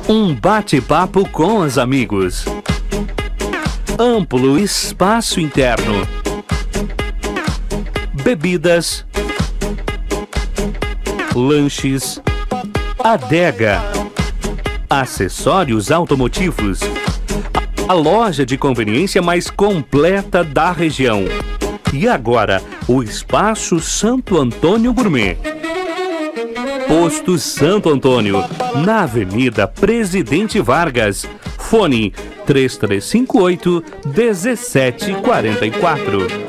Um bate-papo com os amigos. Amplo espaço interno. Bebidas. Lanches. Adega. Acessórios automotivos. A loja de conveniência mais completa da região. E agora, o Espaço Santo Antônio Gourmet. Posto Santo Antônio, na Avenida Presidente Vargas. Fone 3358-1744.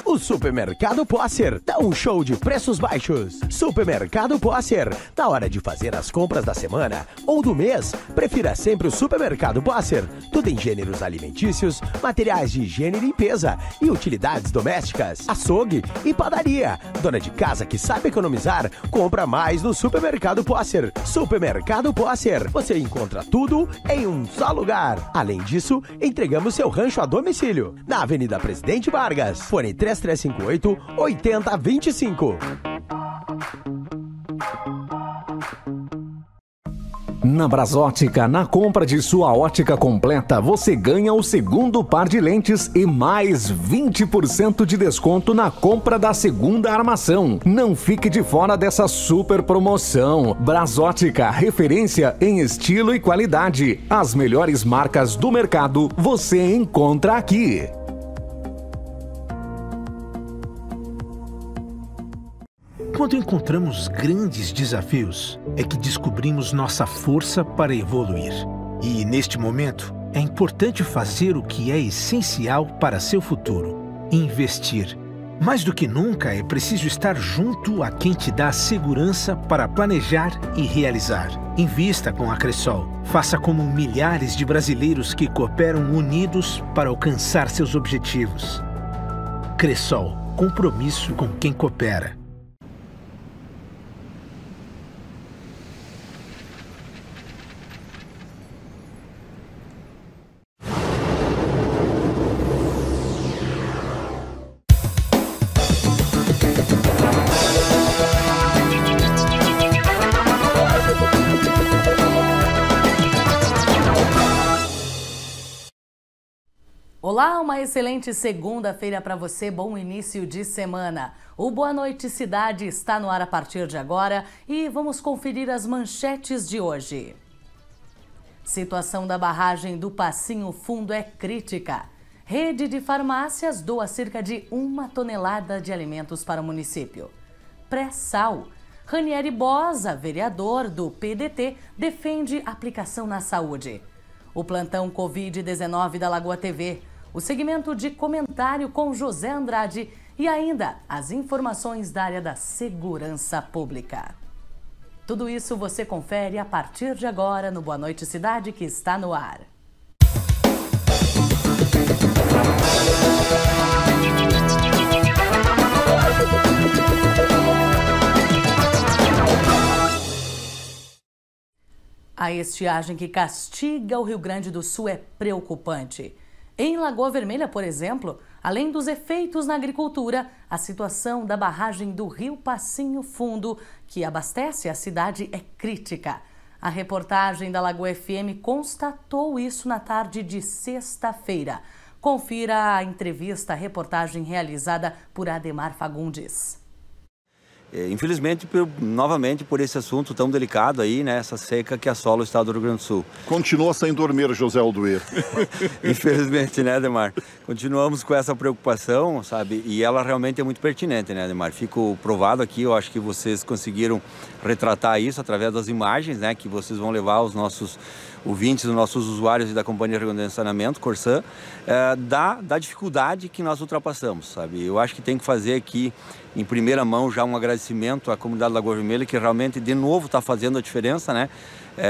O Supermercado Posser dá um show de preços baixos. Supermercado Posser, na hora de fazer as compras da semana ou do mês, prefira sempre o Supermercado Posser. Tudo em gêneros alimentícios, materiais de higiene e limpeza e utilidades domésticas, açougue e padaria. Dona de casa que sabe economizar, compra mais no Supermercado Posser. Supermercado Posser, você encontra tudo em um só lugar. Além disso, entregamos seu rancho a domicílio, na Avenida Presidente Vargas. Fone 3358-8025. Na Brasótica, na compra de sua ótica completa, você ganha o segundo par de lentes e mais 20% de desconto na compra da segunda armação. Não fique de fora dessa super promoção. Brasótica, referência em estilo e qualidade. As melhores marcas do mercado você encontra aqui. Quando encontramos grandes desafios, é que descobrimos nossa força para evoluir. E, neste momento, é importante fazer o que é essencial para seu futuro: investir. Mais do que nunca, é preciso estar junto a quem te dá segurança para planejar e realizar. Invista com a Cressol. Faça como milhares de brasileiros que cooperam unidos para alcançar seus objetivos. Cressol, compromisso com quem coopera. Olá, uma excelente segunda-feira para você, bom início de semana. O Boa Noite Cidade está no ar a partir de agora e vamos conferir as manchetes de hoje. Situação da barragem do Passinho Fundo é crítica. Rede de farmácias doa cerca de 1 tonelada de alimentos para o município. Pré-sal. Ranieri Bosa, vereador do PDT, defende aplicação na saúde. O plantão Covid-19 da Lagoa TV. O segmento de comentário com José Andrade e ainda as informações da área da segurança pública. Tudo isso você confere a partir de agora no Boa Noite Cidade, que está no ar. A estiagem que castiga o Rio Grande do Sul é preocupante. Em Lagoa Vermelha, por exemplo, além dos efeitos na agricultura, a situação da barragem do Rio Passinho Fundo, que abastece a cidade, é crítica. A reportagem da Lagoa FM constatou isso na tarde de sexta-feira. Confira a entrevista, a reportagem realizada por Ademar Fagundes. Infelizmente, novamente, por esse assunto tão delicado aí, né, essa seca que assola o estado do Rio Grande do Sul. Continua sem dormir, José Aldoir. Infelizmente, né, Ademar? Continuamos com essa preocupação, sabe? E ela realmente é muito pertinente, né, Ademar? Fico provado aqui, eu acho que vocês conseguiram retratar isso através das imagens, né, que vocês vão levar aos nossos ouvintes, os nossos usuários da Companhia Rio Grande de Saneamento, Corsã, da dificuldade que nós ultrapassamos, sabe? Eu acho que tem que fazer aqui, em primeira mão, já um agradecimento à comunidade Lagoa Vermelha, que realmente, de novo, está fazendo a diferença, né?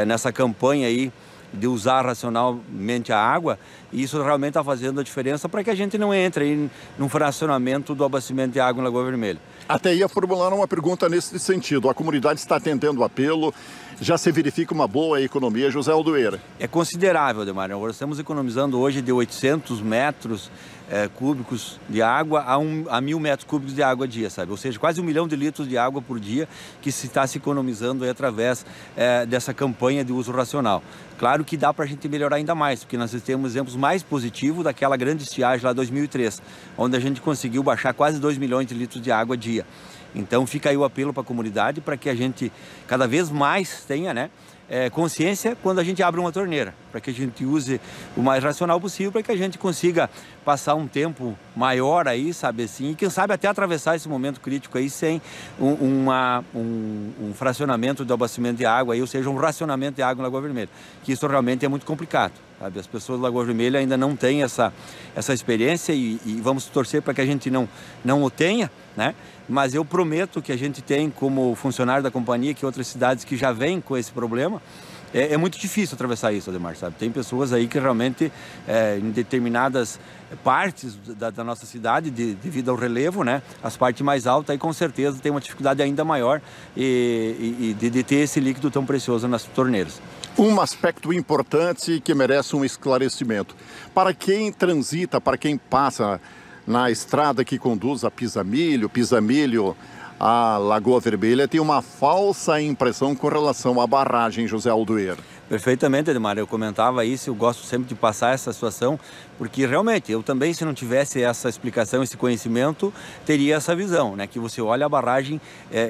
Nessa campanha aí de usar racionalmente a água, e isso realmente está fazendo a diferença para que a gente não entre aí num fracionamento do abastecimento de água em Lagoa Vermelha. Até ia formular uma pergunta nesse sentido. A comunidade está atendendo o apelo, já se verifica uma boa economia, José Aldoeira? É considerável, Ademar. Nós estamos economizando hoje de 800 metros cúbicos de água a 1.000 metros cúbicos de água a dia, sabe? Ou seja, quase 1 milhão de litros de água por dia que está se economizando aí através dessa campanha de uso racional. Claro que dá para a gente melhorar ainda mais, porque nós temos exemplos mais positivos daquela grande estiagem lá em 2003, onde a gente conseguiu baixar quase 2 milhões de litros de água a dia. Então fica aí o apelo para a comunidade para que a gente cada vez mais tenha, né, consciência quando a gente abre uma torneira, para que a gente use o mais racional possível, para que a gente consiga passar um tempo maior aí, sabe assim, e quem sabe até atravessar esse momento crítico aí sem um fracionamento do abastecimento de água, aí, ou seja, um racionamento de água em Lagoa Vermelha, que isso realmente é muito complicado, sabe? As pessoas de Lagoa Vermelha ainda não têm essa experiência e vamos torcer para que a gente não o tenha, né? Mas eu prometo que a gente tem como funcionário da companhia que outras cidades que já vêm com esse problema. É muito difícil atravessar isso, Ademar, sabe? Tem pessoas aí que realmente, em determinadas partes da nossa cidade, devido ao relevo, né? As partes mais altas, aí com certeza tem uma dificuldade ainda maior de ter esse líquido tão precioso nas torneiras. Um aspecto importante que merece um esclarecimento. Para quem transita, para quem passa na estrada que conduz a Pisamilho a Lagoa Vermelha, tem uma falsa impressão com relação à barragem José Aldoir. Perfeitamente, Ademar, eu comentava isso, eu gosto sempre de passar essa situação, porque realmente eu também, se não tivesse essa explicação, esse conhecimento, teria essa visão, né? Que você olha a barragem,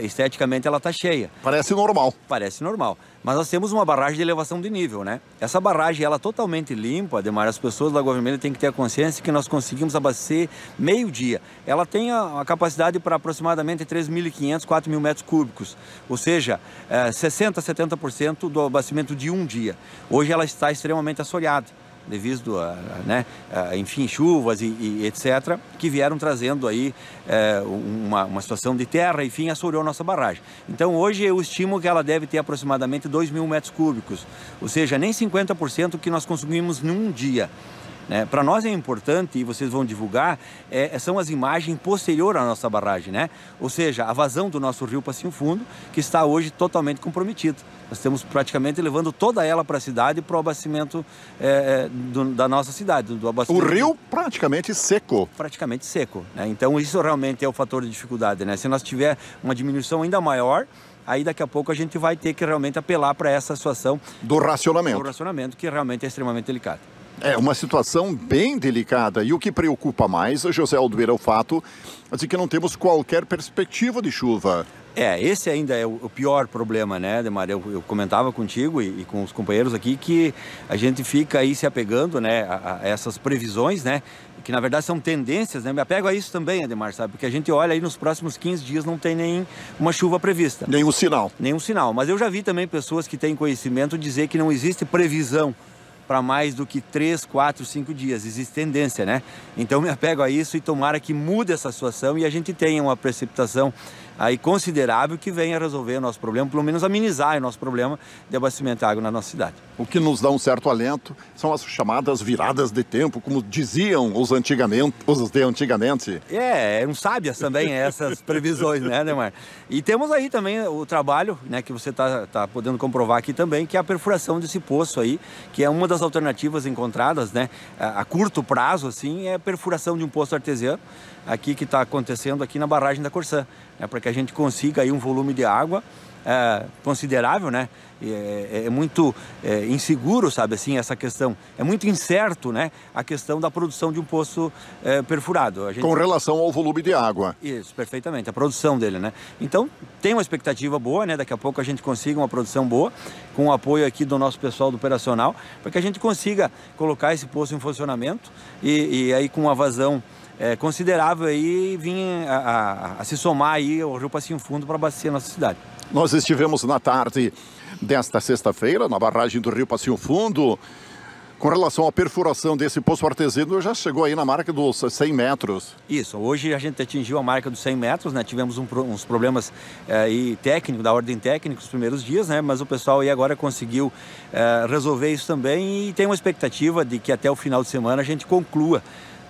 esteticamente ela está cheia. Parece normal. Parece normal, mas nós temos uma barragem de elevação de nível, né? Essa barragem, ela totalmente limpa, Ademar, as pessoas da Lagoa Vermelha têm que ter a consciência que nós conseguimos abastecer meio-dia. Ela tem a capacidade para aproximadamente 3.500, 4.000 metros cúbicos, ou seja, 60%, 70% do abastecimento de um dia. Hoje ela está extremamente assoreada, devido a enfim, chuvas e etc., que vieram trazendo aí uma situação de terra, enfim, assoreou nossa barragem. Então hoje eu estimo que ela deve ter aproximadamente 2.000 metros cúbicos, ou seja, nem 50% que nós consumimos num dia. Para nós é importante, e vocês vão divulgar, são as imagens posteriores à nossa barragem, né? Ou seja, a vazão do nosso rio Passinho Fundo, que está hoje totalmente comprometido. Nós estamos praticamente levando toda ela para a cidade, para o abastecimento da nossa cidade. Do abastecimento. O rio praticamente seco. Praticamente seco, né? Então isso realmente é o fator de dificuldade, né? Se nós tiver uma diminuição ainda maior, aí daqui a pouco a gente vai ter que realmente apelar para essa situação do racionamento. Do racionamento, que realmente é extremamente delicado. É uma situação bem delicada e o que preocupa mais, José Aldoir, é o fato de que não temos qualquer perspectiva de chuva. Esse ainda é o pior problema, né, Ademar? Eu comentava contigo e com os companheiros aqui que a gente fica aí se apegando, né, a essas previsões, né, que na verdade são tendências, né? Me apego a isso também, Ademar, sabe? Porque a gente olha aí nos próximos 15 dias não tem nenhuma chuva prevista. Nenhum sinal. Nenhum sinal. Mas eu já vi também pessoas que têm conhecimento dizer que não existe previsão para mais do que 3, 4, 5 dias. Existe tendência, né? Então me apego a isso e tomara que mude essa situação e a gente tenha uma precipitação aí considerável que venha resolver o nosso problema, pelo menos amenizar o nosso problema de abastecimento de água na nossa cidade. O que nos dá um certo alento são as chamadas viradas de tempo, como diziam os de antigamente. Eram sábias também essas previsões, né, Ademar? E temos aí também o trabalho, né, que você está podendo comprovar aqui também, que é a perfuração desse poço aí, que é uma das alternativas encontradas, né, a curto prazo, assim, é a perfuração de um poço artesiano, aqui que está acontecendo aqui na barragem da Corsã, né, para que a gente consiga aí um volume de água considerável, né? É muito inseguro, sabe assim, essa questão. É muito incerto, né? A questão da produção de um poço perfurado. Com relação ao volume de água. Isso, perfeitamente, a produção dele, né? Então, tem uma expectativa boa, né? Daqui a pouco a gente consiga uma produção boa, com o apoio aqui do nosso pessoal do operacional, para que a gente consiga colocar esse poço em funcionamento e aí com uma vazão considerável aí vir a se somar aí ao rio Passinho Fundo para abastecer a nossa cidade. Nós estivemos na tarde desta sexta-feira na barragem do rio Passinho Fundo. Com relação à perfuração desse poço artesiano, já chegou aí na marca dos 100 metros. Isso, hoje a gente atingiu a marca dos 100 metros, né? Tivemos uns problemas aí técnicos, da ordem técnica, nos primeiros dias, né? Mas o pessoal aí agora conseguiu resolver isso também e tem uma expectativa de que até o final de semana a gente conclua,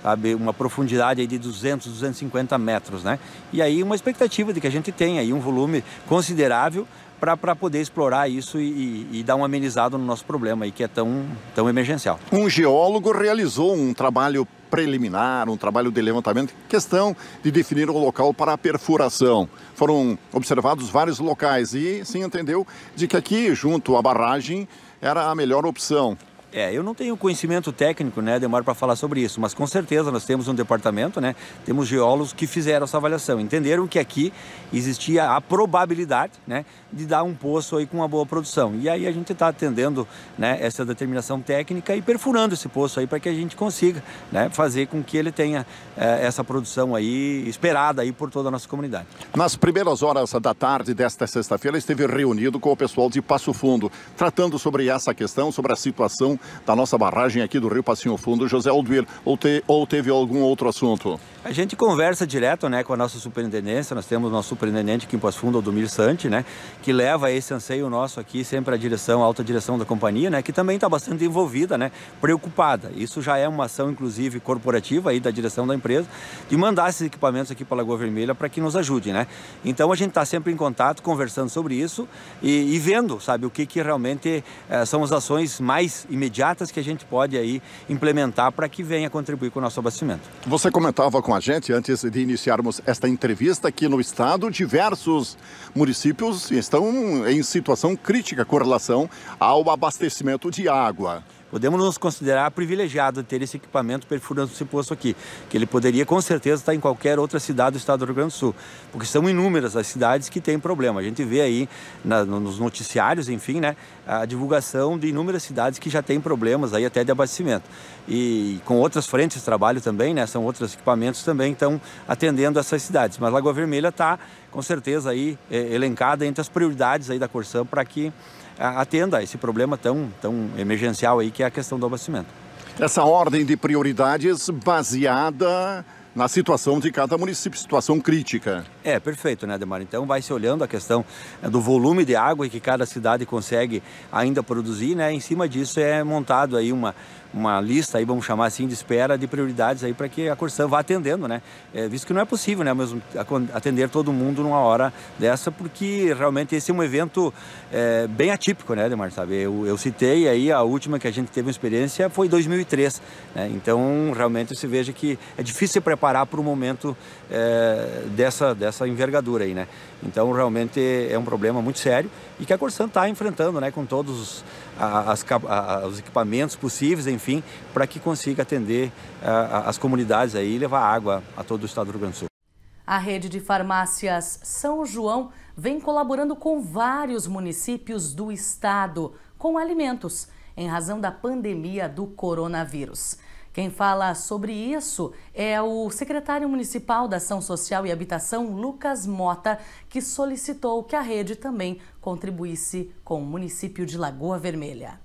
sabe, uma profundidade aí de 200, 250 metros, né? E aí uma expectativa de que a gente tenha aí um volume considerável para poder explorar isso e dar uma amenizada no nosso problema aí, que é tão emergencial. Um geólogo realizou um trabalho preliminar, um trabalho de levantamento, questão de definir o local para a perfuração. Foram observados vários locais e se entendeu de que aqui, junto à barragem, era a melhor opção. Eu não tenho conhecimento técnico, né, Ademar, para falar sobre isso, mas com certeza nós temos um departamento, né, temos geólogos que fizeram essa avaliação, entenderam que aqui existia a probabilidade, né, de dar um poço aí com uma boa produção. E aí a gente está atendendo, né, essa determinação técnica e perfurando esse poço aí para que a gente consiga, né, fazer com que ele tenha essa produção aí esperada aí por toda a nossa comunidade. Nas primeiras horas da tarde desta sexta-feira, esteve reunido com o pessoal de Passo Fundo, tratando sobre essa questão, sobre a situação da nossa barragem aqui do Rio Passinho Fundo. José Alduir, ou teve algum outro assunto? A gente conversa direto, né, com a nossa superintendência. Nós temos o nosso superintendente aqui em Passo Fundo, Aldomir Sante, né, que leva esse anseio nosso aqui sempre à direção, à alta direção da companhia, né, que também está bastante envolvida, né, preocupada. Isso já é uma ação, inclusive, corporativa aí da direção da empresa, de mandar esses equipamentos aqui para a Lagoa Vermelha para que nos ajude, né. Então a gente está sempre em contato, conversando sobre isso e vendo, sabe, o que realmente são as ações mais imediatas que a gente pode aí implementar para que venha contribuir com o nosso abastecimento. Você comentava com a gente, antes de iniciarmos esta entrevista, que no estado diversos municípios estão em situação crítica com relação ao abastecimento de água. Podemos nos considerar privilegiados de ter esse equipamento perfurando esse poço aqui, que ele poderia com certeza estar em qualquer outra cidade do estado do Rio Grande do Sul, porque são inúmeras as cidades que têm problema. A gente vê aí nos noticiários, enfim, né, a divulgação de inúmeras cidades que já têm problemas aí até de abastecimento. E com outras frentes de trabalho também, né, são outros equipamentos também estão atendendo essas cidades. Mas Lagoa Vermelha está com certeza aí elencada entre as prioridades aí da Corsan para que atenda a esse problema tão emergencial aí que é a questão do abastecimento. Essa ordem de prioridades baseada na situação de cada município, situação crítica. Perfeito, né, Ademar? Então vai se olhando a questão do volume de água que cada cidade consegue ainda produzir, né? Em cima disso é montado aí uma lista aí, vamos chamar assim, de espera de prioridades aí para que a Corsan vá atendendo, né? Visto que não é possível, né, mesmo atender todo mundo numa hora dessa, porque realmente esse é um evento bem atípico, né, Ademar, sabe? Eu citei aí a última que a gente teve uma experiência foi em 2003, né? Então realmente se veja que é difícil se preparar para um momento dessa envergadura aí, né? Então realmente é um problema muito sério e que a Corsan está enfrentando, né, com todos os equipamentos possíveis, enfim, para que consiga atender as comunidades aí e levar água a todo o estado do Rio Grande do Sul. A rede de farmácias São João vem colaborando com vários municípios do estado com alimentos, em razão da pandemia do coronavírus. Quem fala sobre isso é o secretário municipal da Ação Social e Habitação, Lucas Mota, que solicitou que a rede também contribuísse com o município de Lagoa Vermelha.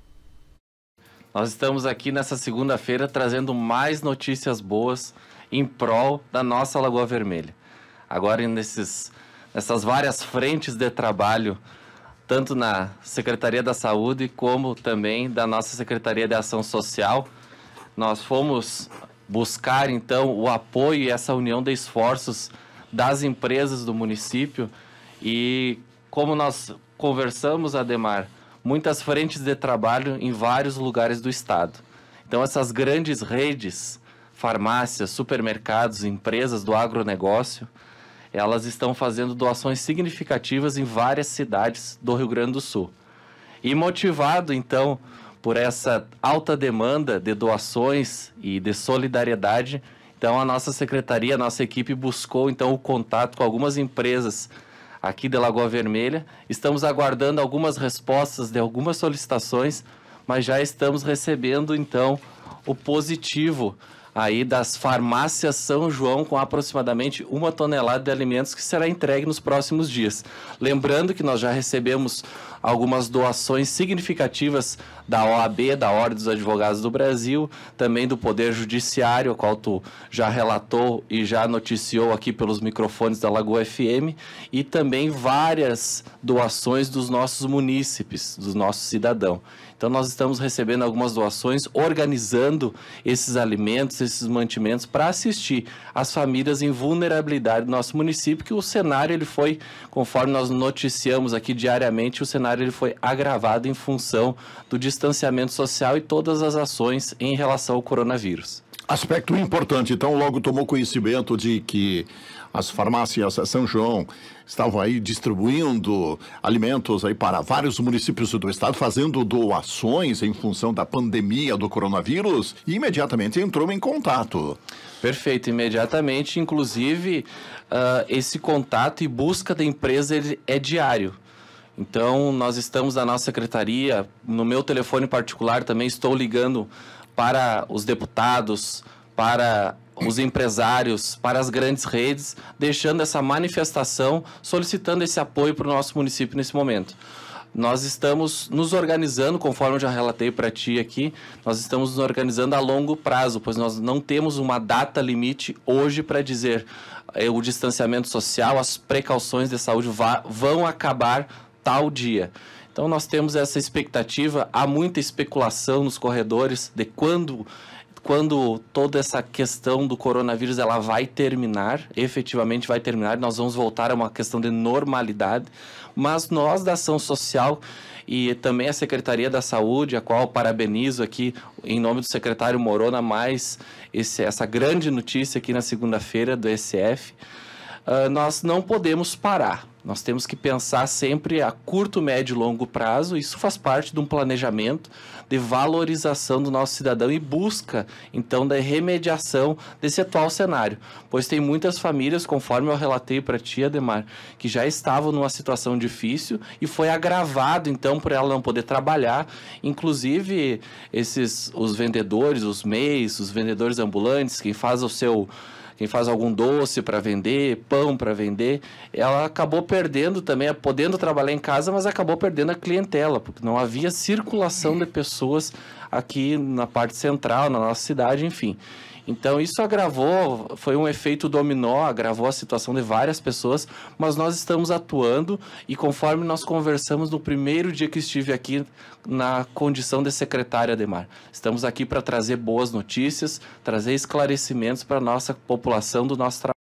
Nós estamos aqui nessa segunda-feira trazendo mais notícias boas em prol da nossa Lagoa Vermelha. Agora nessas várias frentes de trabalho, tanto na Secretaria da Saúde como também da nossa Secretaria de Ação Social, nós fomos buscar, então, o apoio e essa união de esforços das empresas do município e, como nós conversamos, Ademar, muitas frentes de trabalho em vários lugares do estado. Então, essas grandes redes, farmácias, supermercados, empresas do agronegócio, elas estão fazendo doações significativas em várias cidades do Rio Grande do Sul. E motivado, então, por essa alta demanda de doações e de solidariedade, então a nossa secretaria, a nossa equipe buscou então o contato com algumas empresas aqui de Lagoa Vermelha. Estamos aguardando algumas respostas de algumas solicitações, mas já estamos recebendo então o positivo aí das farmácias São João com aproximadamente 1 tonelada de alimentos que será entregue nos próximos dias. Lembrando que nós já recebemos algumas doações significativas da OAB, da Ordem dos Advogados do Brasil, também do Poder Judiciário, a qual tu já relatou e já noticiou aqui pelos microfones da Lagoa FM, e também várias doações dos nossos munícipes, dos nossos cidadãos. Então nós estamos recebendo algumas doações, organizando esses alimentos, esses mantimentos para assistir as famílias em vulnerabilidade do nosso município, que o cenário ele foi, conforme nós noticiamos aqui diariamente, o cenário ele foi agravado em função do distanciamento social e todas as ações em relação ao coronavírus. Aspecto importante, então logo tomou conhecimento de que as farmácias São João estavam aí distribuindo alimentos aí para vários municípios do estado, fazendo doações em função da pandemia do coronavírus, e imediatamente entrou em contato. Perfeito, imediatamente, inclusive esse contato e busca da empresa é diário. Então, nós estamos na nossa secretaria, no meu telefone particular também estou ligando para os deputados, para os empresários, para as grandes redes, deixando essa manifestação, solicitando esse apoio para o nosso município nesse momento. Nós estamos nos organizando, conforme eu já relatei para ti aqui, nós estamos nos organizando a longo prazo, pois nós não temos uma data limite hoje para dizer o distanciamento social, as precauções de saúde vão acabar tal dia. Então nós temos essa expectativa, há muita especulação nos corredores de quando toda essa questão do coronavírus ela vai terminar, efetivamente vai terminar, nós vamos voltar a uma questão de normalidade, mas nós da Ação Social e também a Secretaria da Saúde, a qual parabenizo aqui em nome do secretário Morona, mais essa grande notícia aqui na segunda-feira do SF, nós não podemos parar. Nós temos que pensar sempre a curto, médio e longo prazo. Isso faz parte de um planejamento de valorização do nosso cidadão e busca, então, da remediação desse atual cenário. Pois tem muitas famílias, conforme eu relatei para ti, Ademar, que já estavam numa situação difícil e foi agravado, então, por ela não poder trabalhar. Inclusive, os vendedores, os MEIs, os vendedores ambulantes, quem faz algum doce para vender, pão para vender, ela acabou perdendo também, podendo trabalhar em casa, mas acabou perdendo a clientela, porque não havia circulação de pessoas aqui na parte central, na nossa cidade, enfim. Então isso agravou, foi um efeito dominó, agravou a situação de várias pessoas, mas nós estamos atuando e conforme nós conversamos no primeiro dia que estive aqui na condição de secretária, Ademar, estamos aqui para trazer boas notícias, trazer esclarecimentos para a nossa população do nosso trabalho.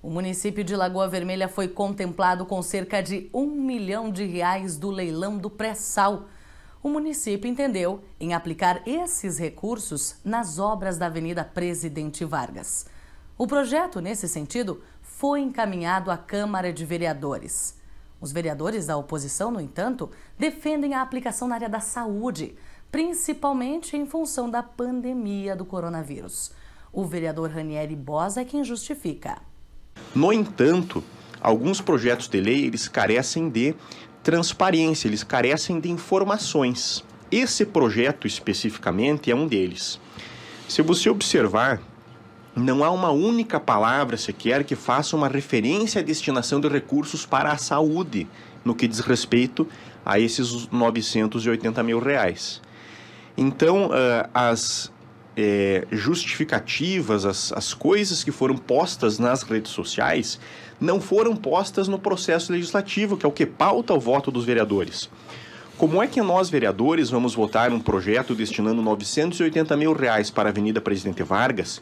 O município de Lagoa Vermelha foi contemplado com cerca de R$1 milhão do leilão do pré-sal. O município entendeu em aplicar esses recursos nas obras da Avenida Presidente Vargas. O projeto, nesse sentido, foi encaminhado à Câmara de Vereadores. Os vereadores da oposição, no entanto, defendem a aplicação na área da saúde, principalmente em função da pandemia do coronavírus. O vereador Ranieri Bosa é quem justifica. No entanto, alguns projetos de lei eles carecem de transparência, eles carecem de informações. Esse projeto especificamente é um deles. Se você observar, não há uma única palavra sequer que faça uma referência à destinação de recursos para a saúde, no que diz respeito a esses R$980 mil. Então, as justificativas, as coisas que foram postas nas redes sociais não foram postas no processo legislativo, que é o que pauta o voto dos vereadores. Como é que nós, vereadores, vamos votar um projeto destinando R$980 mil para a Avenida Presidente Vargas,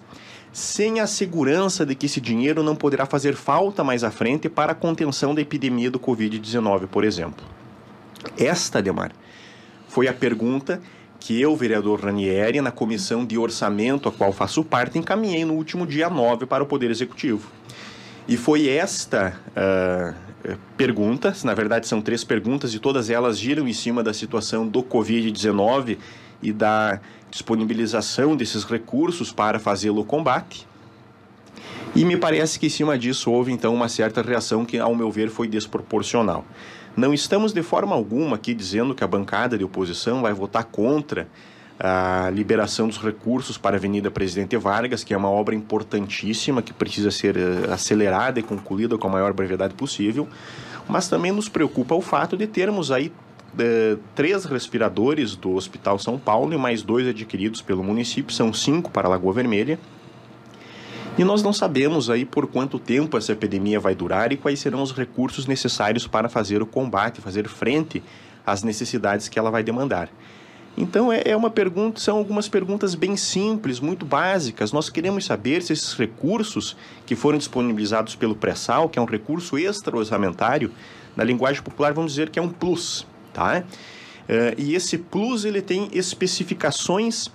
sem a segurança de que esse dinheiro não poderá fazer falta mais à frente para a contenção da epidemia do Covid-19, por exemplo? Esta, Ademar, foi a pergunta que eu, vereador Ranieri, na comissão de orçamento, a qual faço parte, encaminhei no último dia 9 para o Poder Executivo. E foi esta pergunta, na verdade são 3 perguntas, e todas elas giram em cima da situação do Covid-19 e da disponibilização desses recursos para fazê-lo combate. E me parece que em cima disso houve então uma certa reação que, ao meu ver, foi desproporcional. Não estamos de forma alguma aqui dizendo que a bancada de oposição vai votar contra a liberação dos recursos para a Avenida Presidente Vargas, que é uma obra importantíssima, que precisa ser acelerada e concluída com a maior brevidade possível, mas também nos preocupa o fato de termos aí 3 respiradores do Hospital São Paulo e mais 2 adquiridos pelo município, são 5 para a Lagoa Vermelha, e nós não sabemos aí por quanto tempo essa epidemia vai durar e quais serão os recursos necessários para fazer o combate, fazer frente às necessidades que ela vai demandar. Então são algumas perguntas bem simples, muito básicas. Nós queremos saber se esses recursos que foram disponibilizados pelo pré-sal, que é um recurso extra-orçamentário, na linguagem popular vamos dizer que é um plus, tá? E esse plus ele tem especificações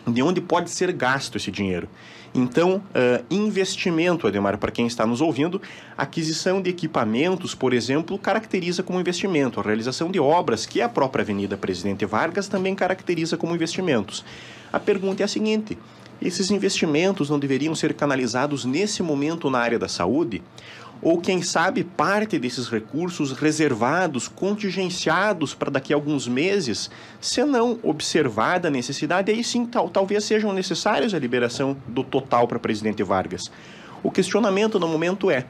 de onde pode ser gasto esse dinheiro. Então, investimento, Ademar, para quem está nos ouvindo, aquisição de equipamentos, por exemplo, caracteriza como investimento. A realização de obras, que é a própria Avenida Presidente Vargas, também caracteriza como investimentos. A pergunta é a seguinte: esses investimentos não deveriam ser canalizados nesse momento na área da saúde? Ou, quem sabe, parte desses recursos reservados, contingenciados para daqui a alguns meses, se não observada a necessidade, aí sim talvez sejam necessários a liberação do total para Presidente Vargas. O questionamento no momento é: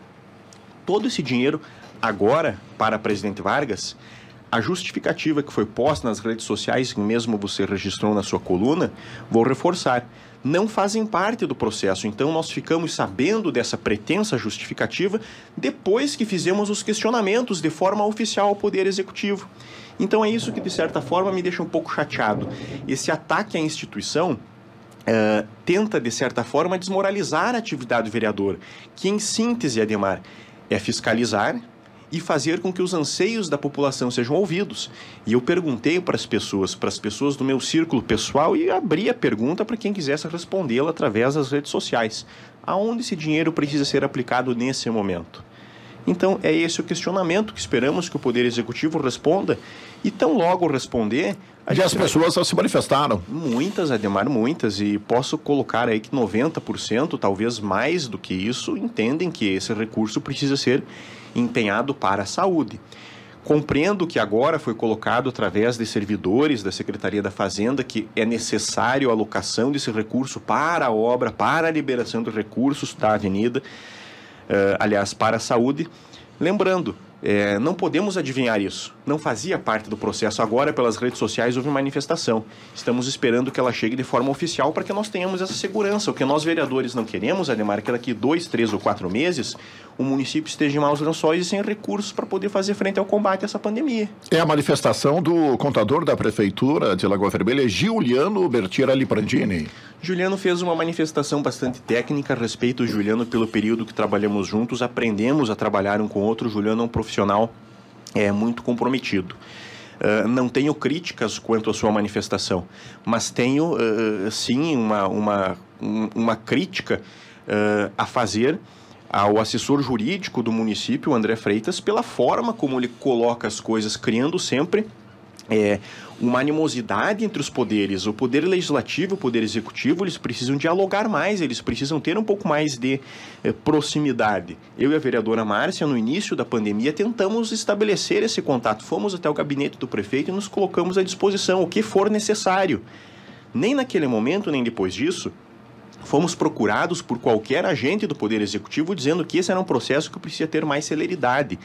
todo esse dinheiro agora para Presidente Vargas, a justificativa que foi posta nas redes sociais, que mesmo você registrou na sua coluna, vou reforçar, não fazem parte do processo. Então, nós ficamos sabendo dessa pretensa justificativa depois que fizemos os questionamentos de forma oficial ao Poder Executivo. Então, é isso que, de certa forma, me deixa um pouco chateado. Esse ataque à instituição tenta, de certa forma, desmoralizar a atividade do vereador, que, em síntese, Ademar, é fiscalizar e fazer com que os anseios da população sejam ouvidos. E eu perguntei para as pessoas do meu círculo pessoal, e abri a pergunta para quem quisesse respondê-la através das redes sociais: aonde esse dinheiro precisa ser aplicado nesse momento? Então, é esse o questionamento que esperamos que o Poder Executivo responda, e tão logo responder... E as pessoas se manifestaram? Muitas, Ademar, muitas, e posso colocar aí que 90%, talvez mais do que isso, entendem que esse recurso precisa ser empenhado para a saúde. Compreendo que agora foi colocado através de servidores da Secretaria da Fazenda que é necessário a alocação desse recurso para a obra, para a liberação de recursos da avenida, aliás, para a saúde. Lembrando, não podemos adivinhar isso. Não fazia parte do processo. Agora, pelas redes sociais, houve manifestação. Estamos esperando que ela chegue de forma oficial para que nós tenhamos essa segurança. O que nós, vereadores, não queremos, Ademar, é que daqui 2, 3 ou 4 meses o município esteja em maus lençóis e sem recursos para poder fazer frente ao combate a essa pandemia. É a manifestação do contador da Prefeitura de Lagoa Vermelha, Giuliano Bertira Liprandini. Juliano fez uma manifestação bastante técnica a respeito. Juliano, pelo período que trabalhamos juntos, aprendemos a trabalhar um com o outro. Juliano é um profissional muito comprometido. Não tenho críticas quanto à sua manifestação, mas tenho, sim, uma crítica a fazer ao assessor jurídico do município, André Freitas, pela forma como ele coloca as coisas, criando sempre uma animosidade entre os poderes. O poder legislativo e o poder executivo, eles precisam dialogar mais, eles precisam ter um pouco mais de proximidade. Eu e a vereadora Márcia, no início da pandemia, tentamos estabelecer esse contato. Fomos até o gabinete do prefeito e nos colocamos à disposição, o que for necessário. Nem naquele momento, nem depois disso, fomos procurados por qualquer agente do Poder Executivo dizendo que esse era um processo que precisa ter mais celeridade.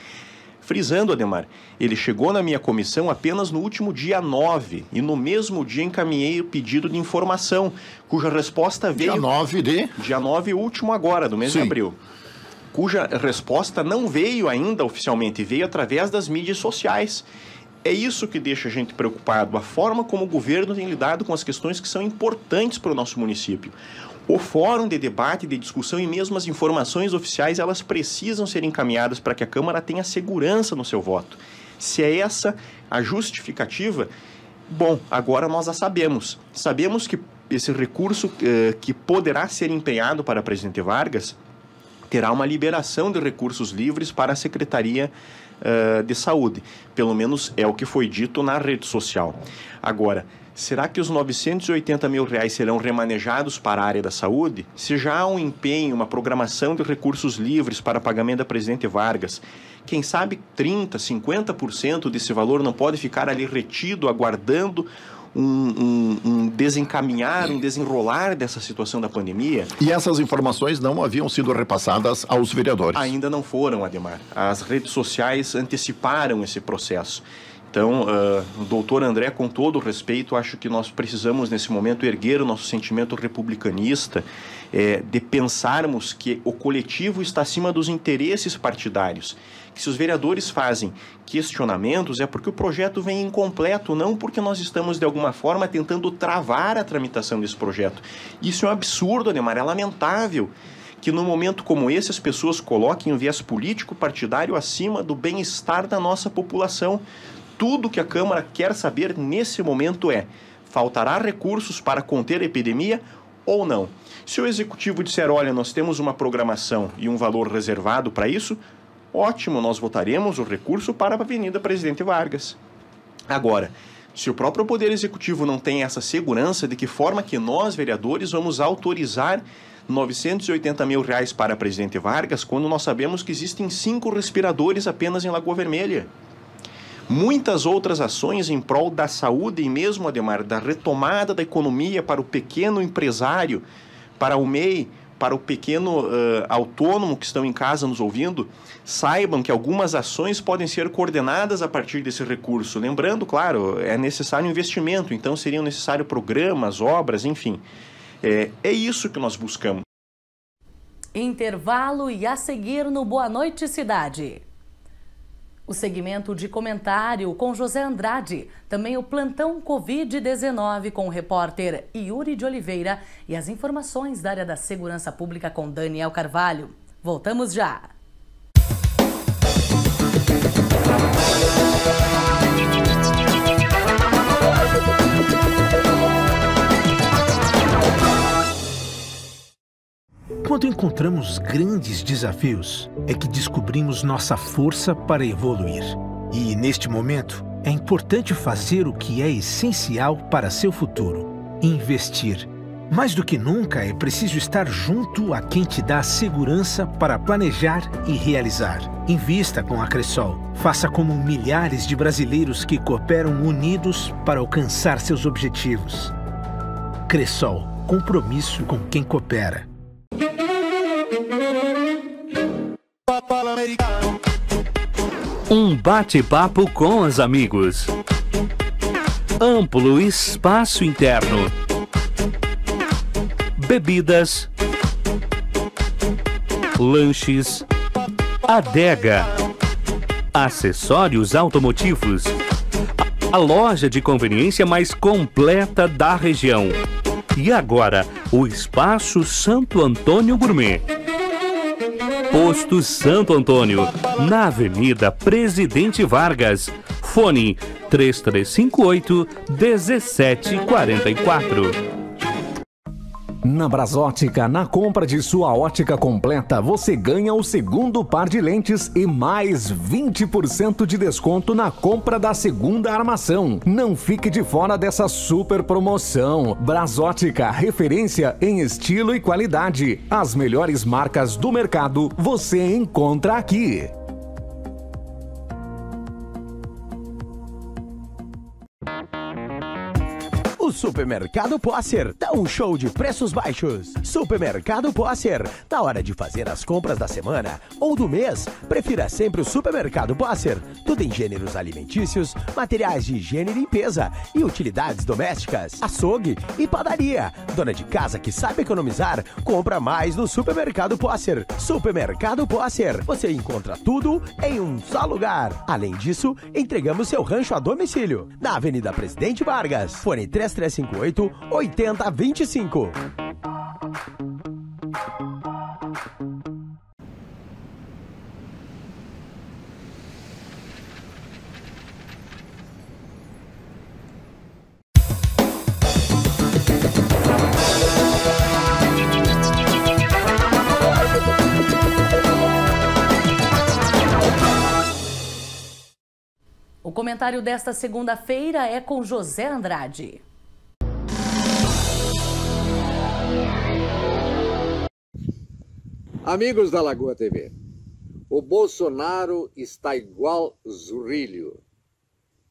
Frisando, Ademar, ele chegou na minha comissão apenas no último dia 9 e no mesmo dia encaminhei o pedido de informação, cuja resposta veio... Dia 9 de... Dia 9, último agora, do mês de abril. Cuja resposta não veio ainda oficialmente, veio através das mídias sociais. É isso que deixa a gente preocupado, a forma como o governo tem lidado com as questões que são importantes para o nosso município. O fórum de debate, de discussão e mesmo as informações oficiais, elas precisam ser encaminhadas para que a Câmara tenha segurança no seu voto. Se é essa a justificativa, bom, agora nós a sabemos. Sabemos que esse recurso que poderá ser empenhado para Presidente Vargas terá uma liberação de recursos livres para a Secretaria de Saúde. Pelo menos é o que foi dito na rede social. Agora, será que os R$980 mil serão remanejados para a área da saúde? Se já há um empenho, uma programação de recursos livres para pagamento da Presidente Vargas, quem sabe 30%, 50% desse valor não pode ficar ali retido, aguardando um desenrolar dessa situação da pandemia? E essas informações não haviam sido repassadas aos vereadores? Ainda não foram, Ademar. As redes sociais anteciparam esse processo. Então, doutor André, com todo o respeito, acho que nós precisamos, nesse momento, erguer o nosso sentimento republicanista, de pensarmos que o coletivo está acima dos interesses partidários. Que se os vereadores fazem questionamentos é porque o projeto vem incompleto, não porque nós estamos, de alguma forma, tentando travar a tramitação desse projeto. Isso é um absurdo, Ademar, é lamentável que num momento como esse as pessoas coloquem o viés político partidário acima do bem-estar da nossa população. Tudo que a Câmara quer saber nesse momento é: Faltará recursos para conter a epidemia ou não? Se o executivo disser, olha, nós temos uma programação e um valor reservado para isso, ótimo, nós votaremos o recurso para a Avenida Presidente Vargas. Agora, se o próprio Poder Executivo não tem essa segurança, de que forma que nós, vereadores, vamos autorizar R$980 mil para a Presidente Vargas, quando nós sabemos que existem 5 respiradores apenas em Lagoa Vermelha? Muitas outras ações em prol da saúde e mesmo, Ademar, da retomada da economia para o pequeno empresário, para o MEI, para o pequeno autônomo que estão em casa nos ouvindo, saibam que algumas ações podem ser coordenadas a partir desse recurso. Lembrando, claro, é necessário investimento, então seriam necessários programas, obras, enfim. É isso que nós buscamos. Intervalo e a seguir no Boa Noite Cidade. O segmento de comentário com José Andrade, também o plantão Covid-19 com o repórter Yuri de Oliveira e as informações da área da segurança pública com Daniel Carvalho. Voltamos já! Quando encontramos grandes desafios, é que descobrimos nossa força para evoluir. E, neste momento, é importante fazer o que é essencial para seu futuro: investir. Mais do que nunca, é preciso estar junto a quem te dá segurança para planejar e realizar. Invista com a Cressol. Faça como milhares de brasileiros que cooperam unidos para alcançar seus objetivos. Cressol, compromisso com quem coopera. Um bate-papo com os amigos. Amplo espaço interno. Bebidas. Lanches. Adega. Acessórios automotivos. A loja de conveniência mais completa da região. E agora, o Espaço Santo Antônio Gourmet. Posto Santo Antônio, na Avenida Presidente Vargas. Fone 3358-1744. Na Brasótica, na compra de sua ótica completa, você ganha o segundo par de lentes e mais 20% de desconto na compra da segunda armação. Não fique de fora dessa super promoção. Brasótica, referência em estilo e qualidade. As melhores marcas do mercado você encontra aqui. O Supermercado Posser dá um show de preços baixos. Supermercado Posser, na hora de fazer as compras da semana ou do mês, prefira sempre o Supermercado Posser. Tudo em gêneros alimentícios, materiais de higiene e limpeza e utilidades domésticas, açougue e padaria. Dona de casa que sabe economizar, compra mais no Supermercado Posser. Supermercado Posser, você encontra tudo em um só lugar. Além disso, entregamos seu rancho a domicílio. Na Avenida Presidente Vargas, fone 3358-8025. O comentário desta segunda-feira é com José Andrade. Amigos da Lagoa TV, o Bolsonaro está igual Zurrilho.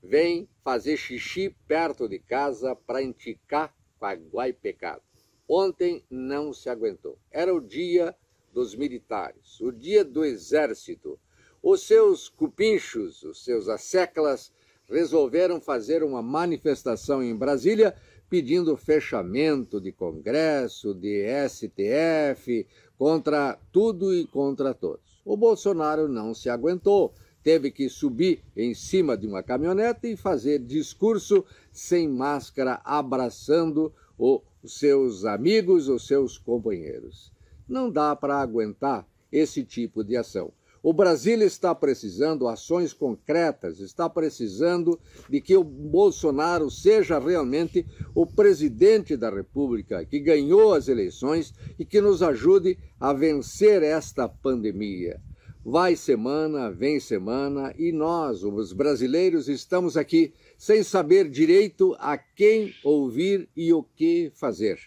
Vem fazer xixi perto de casa para enticar com a Guaipecado. Ontem não se aguentou. Era o dia dos militares, o dia do exército. Os seus cupinchos, os seus asseclas, resolveram fazer uma manifestação em Brasília pedindo fechamento de Congresso, de STF, contra tudo e contra todos. O Bolsonaro não se aguentou, teve que subir em cima de uma caminhonete e fazer discurso sem máscara, abraçando os seus amigos, os seus companheiros. Não dá para aguentar esse tipo de ação. O Brasil está precisando de ações concretas, está precisando de que o Bolsonaro seja realmente o presidente da República, que ganhou as eleições e que nos ajude a vencer esta pandemia. Vai semana, vem semana e nós, os brasileiros, estamos aqui sem saber direito a quem ouvir e o que fazer.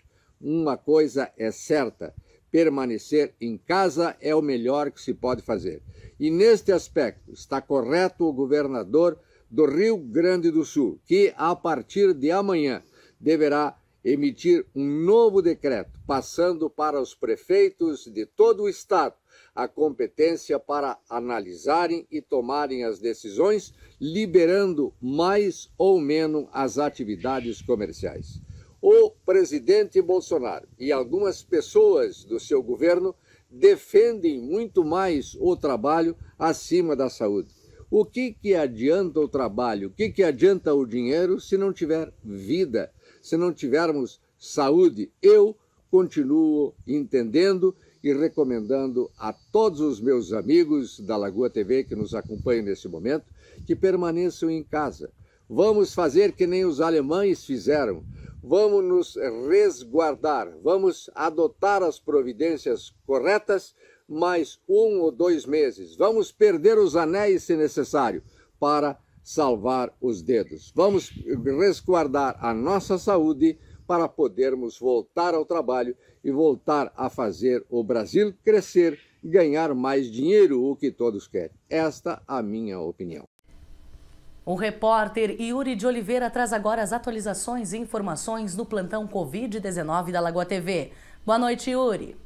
Uma coisa é certa: permanecer em casa é o melhor que se pode fazer. E neste aspecto está correto o governador do Rio Grande do Sul, que a partir de amanhã deverá emitir um novo decreto, passando para os prefeitos de todo o estado a competência para analisarem e tomarem as decisões, liberando mais ou menos as atividades comerciais. O presidente Bolsonaro e algumas pessoas do seu governo defendem muito mais o trabalho acima da saúde. O que adianta o trabalho? O que adianta o dinheiro se não tiver vida, se não tivermos saúde? Eu continuo entendendo e recomendando a todos os meus amigos da Lagoa TV que nos acompanham nesse momento que permaneçam em casa. Vamos fazer que nem os alemães fizeram. Vamos nos resguardar, vamos adotar as providências corretas, mais 1 ou 2 meses. Vamos perder os anéis se necessário para salvar os dedos. Vamos resguardar a nossa saúde para podermos voltar ao trabalho e voltar a fazer o Brasil crescer, ganhar mais dinheiro, o que todos querem. Esta é a minha opinião. O repórter Yuri de Oliveira traz agora as atualizações e informações do plantão Covid-19 da Lagoa TV. Boa noite, Yuri.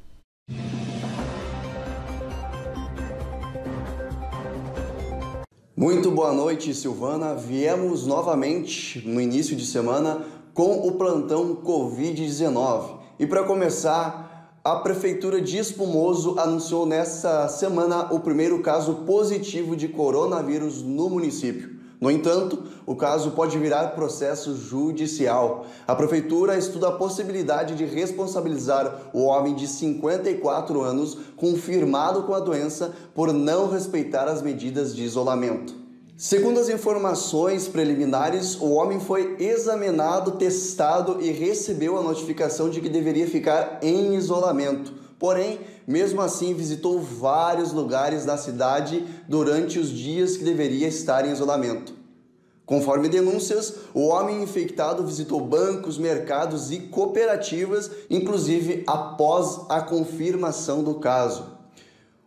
Muito boa noite, Silvana. Viemos novamente no início de semana com o plantão Covid-19. E para começar, a Prefeitura de Espumoso anunciou nesta semana o primeiro caso positivo de coronavírus no município. No entanto, o caso pode virar processo judicial. A Prefeitura estuda a possibilidade de responsabilizar o homem de 54 anos confirmado com a doença por não respeitar as medidas de isolamento. Segundo as informações preliminares, o homem foi examinado, testado e recebeu a notificação de que deveria ficar em isolamento. Porém, mesmo assim, visitou vários lugares da cidade durante os dias que deveria estar em isolamento. Conforme denúncias, o homem infectado visitou bancos, mercados e cooperativas, inclusive após a confirmação do caso.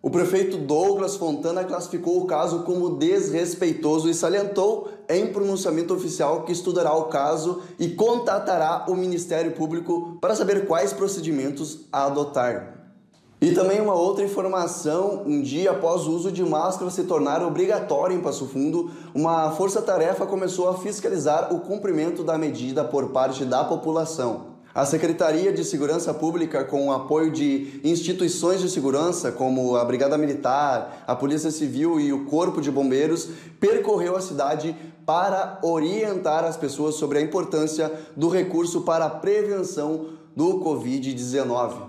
O prefeito Douglas Fontana classificou o caso como desrespeitoso e salientou em pronunciamento oficial que estudará o caso e contatará o Ministério Público para saber quais procedimentos a adotar. E também uma outra informação: um dia após o uso de máscara se tornar obrigatório em Passo Fundo, uma força-tarefa começou a fiscalizar o cumprimento da medida por parte da população. A Secretaria de Segurança Pública, com o apoio de instituições de segurança como a Brigada Militar, a Polícia Civil e o Corpo de Bombeiros, percorreu a cidade para orientar as pessoas sobre a importância do recurso para a prevenção do Covid-19.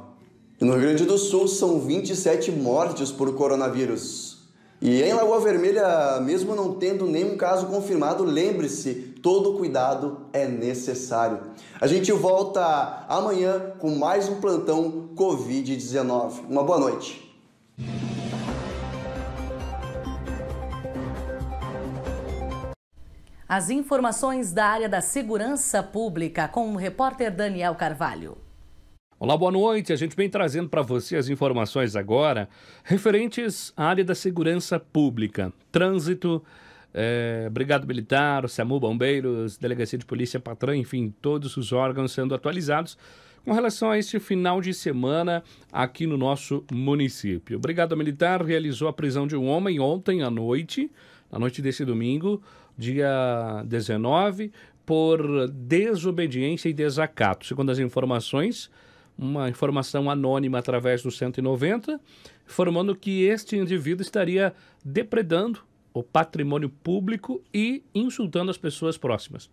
No Rio Grande do Sul, são 27 mortes por coronavírus. E em Lagoa Vermelha, mesmo não tendo nenhum caso confirmado, lembre-se, todo cuidado é necessário. A gente volta amanhã com mais um plantão Covid-19. Uma boa noite. As informações da área da segurança pública com o repórter Daniel Carvalho. Olá, boa noite. A gente vem trazendo para você as informações agora referentes à área da segurança pública. Trânsito, Brigada Militar, SAMU, Bombeiros, Delegacia de Polícia, Patran, enfim, todos os órgãos sendo atualizados com relação a este final de semana aqui no nosso município. Brigada Militar realizou a prisão de um homem ontem à noite, na noite desse domingo, dia 19, por desobediência e desacato. Segundo as informações, uma informação anônima através do 190, informando que este indivíduo estaria depredando o patrimônio público e insultando as pessoas próximas.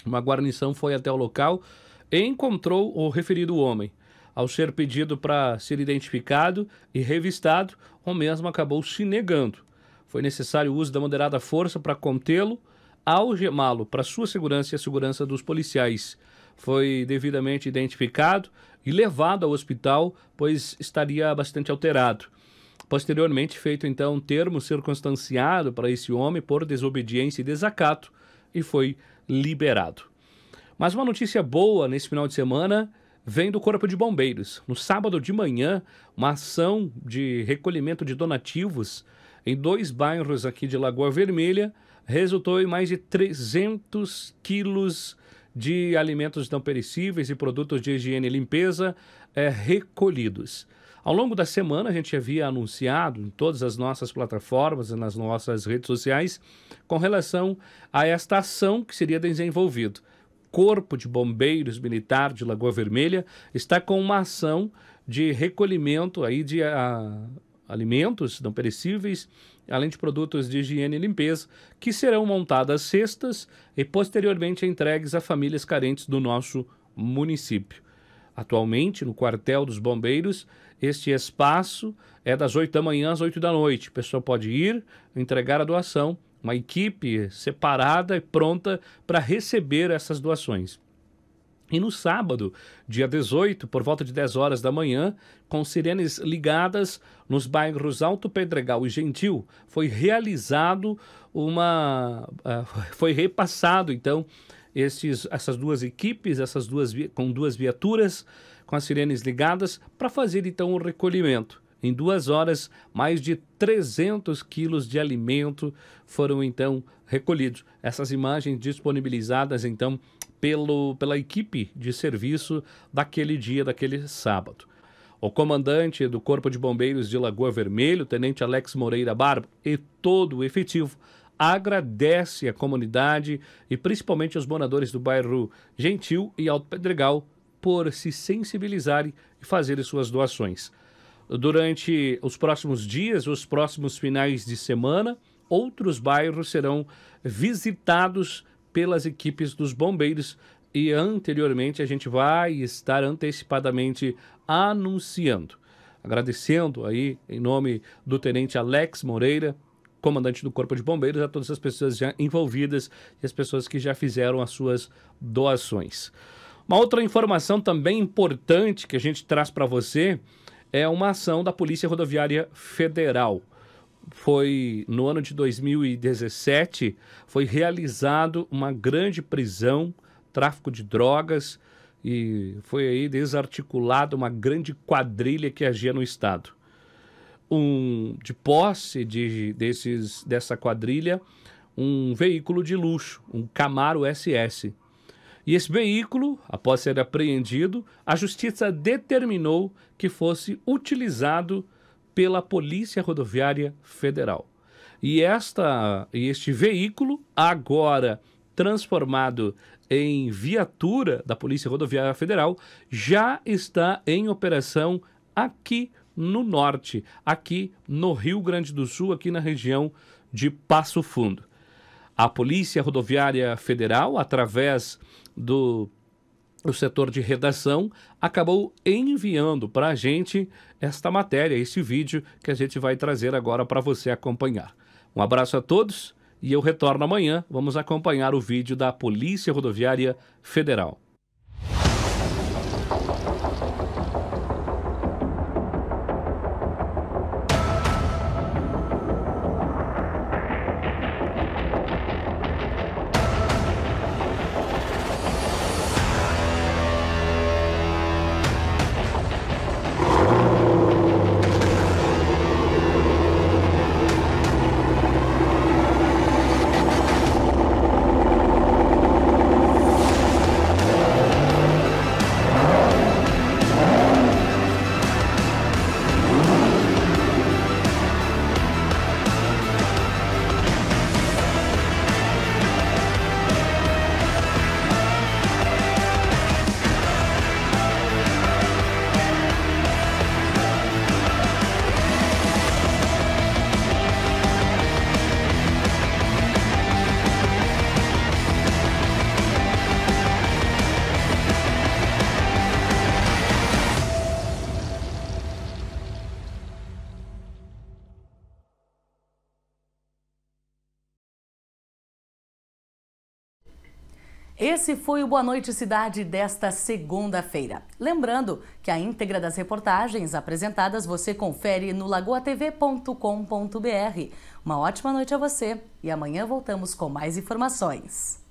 Uma guarnição foi até o local e encontrou o referido homem. ao ser pedido para ser identificado e revistado, o mesmo acabou se negando. Foi necessário o uso da moderada força para contê-lo, algemá-lo para sua segurança e a segurança dos policiais. Foi devidamente identificado e levado ao hospital, pois estaria bastante alterado. Posteriormente, feito então um termo circunstanciado para esse homem por desobediência e desacato, e foi liberado. Mas uma notícia boa nesse final de semana vem do Corpo de Bombeiros. No sábado de manhã, uma ação de recolhimento de donativos em 2 bairros aqui de Lagoa Vermelha resultou em mais de 300 quilos de alimentos não perecíveis e produtos de higiene e limpeza recolhidos. Ao longo da semana, a gente havia anunciado em todas as nossas plataformas e nas nossas redes sociais com relação a esta ação que seria desenvolvida. Corpo de Bombeiros Militar de Lagoa Vermelha está com uma ação de recolhimento aí de alimentos não perecíveis, além de produtos de higiene e limpeza, que serão montadas cestas e posteriormente entregues a famílias carentes do nosso município. Atualmente, no quartel dos bombeiros, este espaço é das 8 da manhã às 8 da noite. O pessoal pode ir, entregar a doação, uma equipe separada e pronta para receber essas doações. E no sábado, dia 18, por volta de 10 horas da manhã, com sirenes ligadas nos bairros Alto Pedregal e Gentil, foi realizado foi repassado então essas 2 equipes, com 2 viaturas, com as sirenes ligadas, para fazer então o recolhimento. Em 2 horas, mais de 300 quilos de alimento foram então recolhidos. Essas imagens disponibilizadas então pela equipe de serviço daquele dia, daquele sábado. O comandante do Corpo de Bombeiros de Lagoa Vermelha, o Tenente Alex Moreira Barba, e todo o efetivo agradece a comunidade e principalmente os moradores do bairro Gentil e Alto Pedregal por se sensibilizarem e fazerem suas doações. Durante os próximos dias, os próximos finais de semana, outros bairros serão visitados pelas equipes dos bombeiros e anteriormente a gente vai estar antecipadamente anunciando. Agradecendo aí em nome do Tenente Alex Moreira, comandante do Corpo de Bombeiros, a todas as pessoas já envolvidas e as pessoas que já fizeram as suas doações. Uma outra informação também importante que a gente traz para você é uma ação da Polícia Rodoviária Federal. Foi no ano de 2017, foi realizado uma grande prisão, tráfico de drogas, e foi aí desarticulada uma grande quadrilha que agia no estado. De posse dessa quadrilha, um veículo de luxo, um Camaro SS. E esse veículo, após ser apreendido, a Justiça determinou que fosse utilizado pela Polícia Rodoviária Federal. E este veículo, agora transformado em viatura da Polícia Rodoviária Federal, já está em operação aqui no norte, aqui no Rio Grande do Sul, aqui na região de Passo Fundo. A Polícia Rodoviária Federal, através do setor de redação, acabou enviando para a gente esta matéria, esse vídeo que a gente vai trazer agora para você acompanhar. Um abraço a todos e eu retorno amanhã. Vamos acompanhar o vídeo da Polícia Rodoviária Federal. Esse foi o Boa Noite Cidade desta segunda-feira. Lembrando que a íntegra das reportagens apresentadas você confere no lagoatv.com.br. Uma ótima noite a você e amanhã voltamos com mais informações.